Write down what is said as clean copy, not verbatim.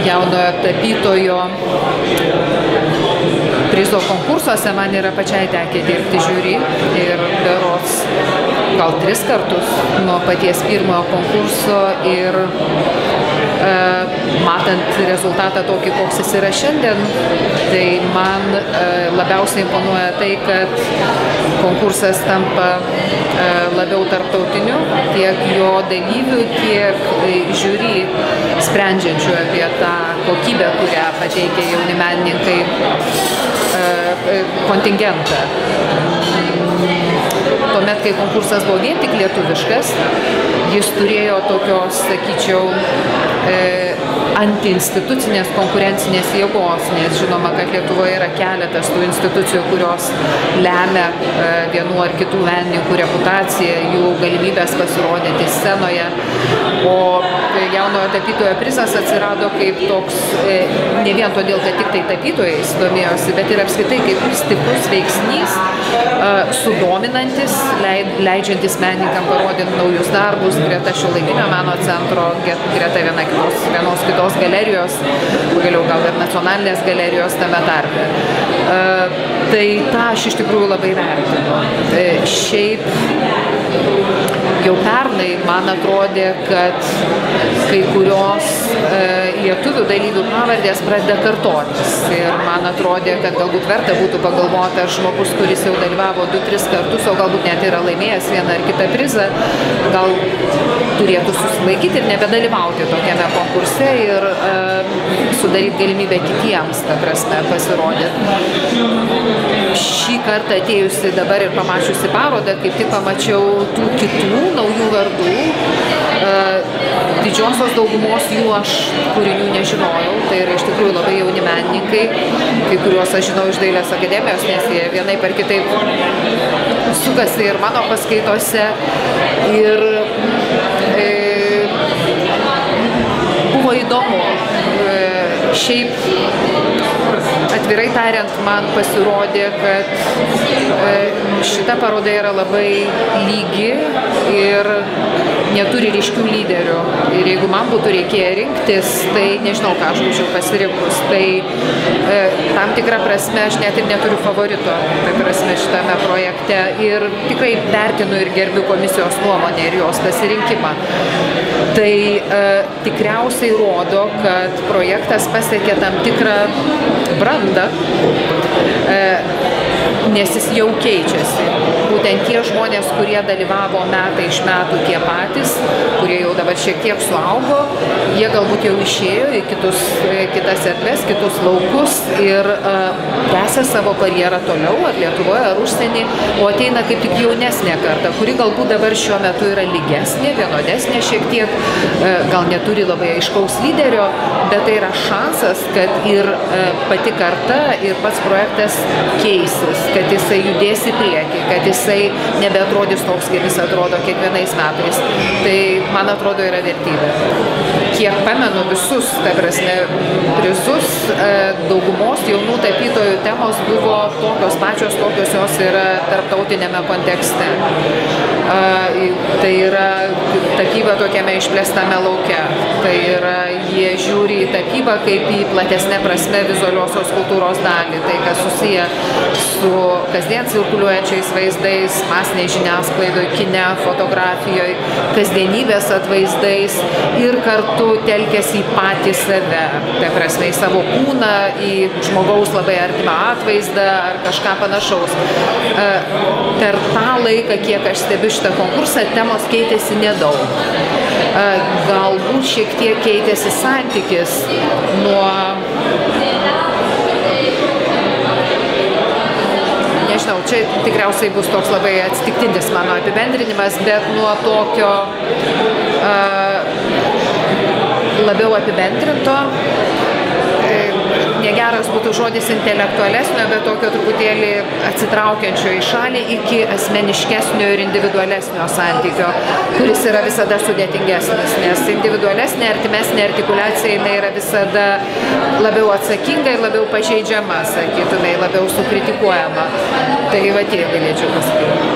Jaunojo tapytojo prizo konkursuose man yra pačiai tekę dirbti žiūri ir berods gal 3 kartus nuo paties pirmojo konkurso ir matant rezultatą tokį, koks jis yra šiandien, tai man labiausiai imponuoja tai, kad konkursas tampa labiau tarptautiniu, tiek jo dalyvių, tiek žiūri sprendžiančių apie tą kokybę, kurią pateikia jauni menininkai kontingentą. Tuomet, kai konkursas buvo vien tik lietuviškas, jis turėjo tokios, sakyčiau, antiinstitucinės konkurencinės jėgos, nes žinoma, kad Lietuvoje yra keletas tų institucijų, kurios lemia vienų ar kitų menininkų reputaciją, jų galimybės pasirodyti scenoje. O jaunojo tapytojo prizas atsirado kaip toks, ne vien todėl, kad tik tai tapytojais domėjosi, bet ir apskritai kaip stiprus veiksnys, sudominantis, leidžiantis menininkam parodyti naujus darbus greta šiuolaikinio meno centro, greta vienos kitos galerijos, pagaliau gal ir nacionalinės galerijos tame tarpe. Tai tą aš iš tikrųjų labai vertinu. Šiaip jau pernai man atrodė, kad kai kurios lietuvių dalyvių pavardės pradeda kartotis. Ir man atrodė, kad galbūt verta būtų pagalvoti, ar žmogus, kuris jau dalyvavo 2-3 kartus, o galbūt net yra laimėjęs vieną ar kitą prizą, gal turėtų susilaikyti ir nebedalyvauti tokiame konkurse ir sudaryti galimybę kitiems, ta prasme, pasirodyti. Šį kartą atėjusi dabar ir pamačiusi parodą, kaip tik pamačiau tų kitų naujų vardų. Didžiosios daugumos jų aš kūrinių nežinojau, tai yra iš tikrųjų labai jauni menininkai, kai kuriuos aš žinau iš Dailės akademijos, nes jie vienaip ar kitaip sukasi ir mano paskaitose. Ir buvo įdomu. Šiaip, atvirai tariant, man pasirodė, kad šita paroda yra labai lygi ir neturi ryškių lyderių. Ir jeigu man būtų reikėję rinktis, tai nežinau, ką aš būčiau pasirinkus. Tai tam tikrą prasme aš net ir neturiu favorito, tai prasme šitame projekte. Ir tikrai vertinu ir gerbiu komisijos nuomonę ir jos pasirinkimą. Tai tikriausiai rodo, kad projektas pasiekė tam tikrą brandą, nes jis jau keičiasi. Būtent tie žmonės, kurie dalyvavo metai iš metų tie patys, kurie jau dabar šiek tiek suaugo, jie galbūt jau išėjo į kitas erdves, kitus laukus ir tęsia savo karjerą toliau, ar Lietuvoje, ar užsienį, o ateina kaip tik jaunesnė karta, kuri galbūt dabar šiuo metu yra lygesnė, vienodesnė šiek tiek, gal neturi labai aiškaus lyderio, bet tai yra šansas, kad ir pati karta, ir pats projektas keisis, kad jisai judės į priekį, kad jisai nebeatrodys toks, kaip jis atrodo kiekvienais metais. Tai, man atrodo, yra vertybė. Kiek pamenu visus, ta prasme, prizus, daugumos jaunų tapytojų temos buvo tokios pačios, kokios jos yra tarptautinėme kontekste. Tai yra tapyba tokiame išplėstame lauke. Tai yra, jie žiūri į tapybą kaip į platesnę prasme vizualiosios kultūros dalį. Tai, kas susiję su kasdien cirkuliuojančiais vaizdais, masiniai žiniasklaidoje, kine, fotografijoje, kasdienybės atvaizdais ir kartu telkėsi į patį save. Tai prasme, į savo kūną, į žmogaus labai artimą atvaizdą ar kažką panašaus. Per tą laiką, kiek aš stebiu šitą konkursą, temos keitėsi nedaug. Galbūt šiek tiek keitėsi santykis nuo, nežinau, čia tikriausiai bus toks labai atsitiktinis mano apibendrinimas, bet nuo tokio labiau apibendrinto, negeras būtų žodis intelektualesnio, bet tokio truputėlį atsitraukiančio į šalį iki asmeniškesnio ir individualesnio santykio, kuris yra visada sudėtingesnis, nes individualesnė, artimesnė artikuliacija jinai yra visada labiau atsakinga ir labiau pažeidžiama, sakytumai, labiau sukritikuojama. Tai va tiek galėčiau pasakyti.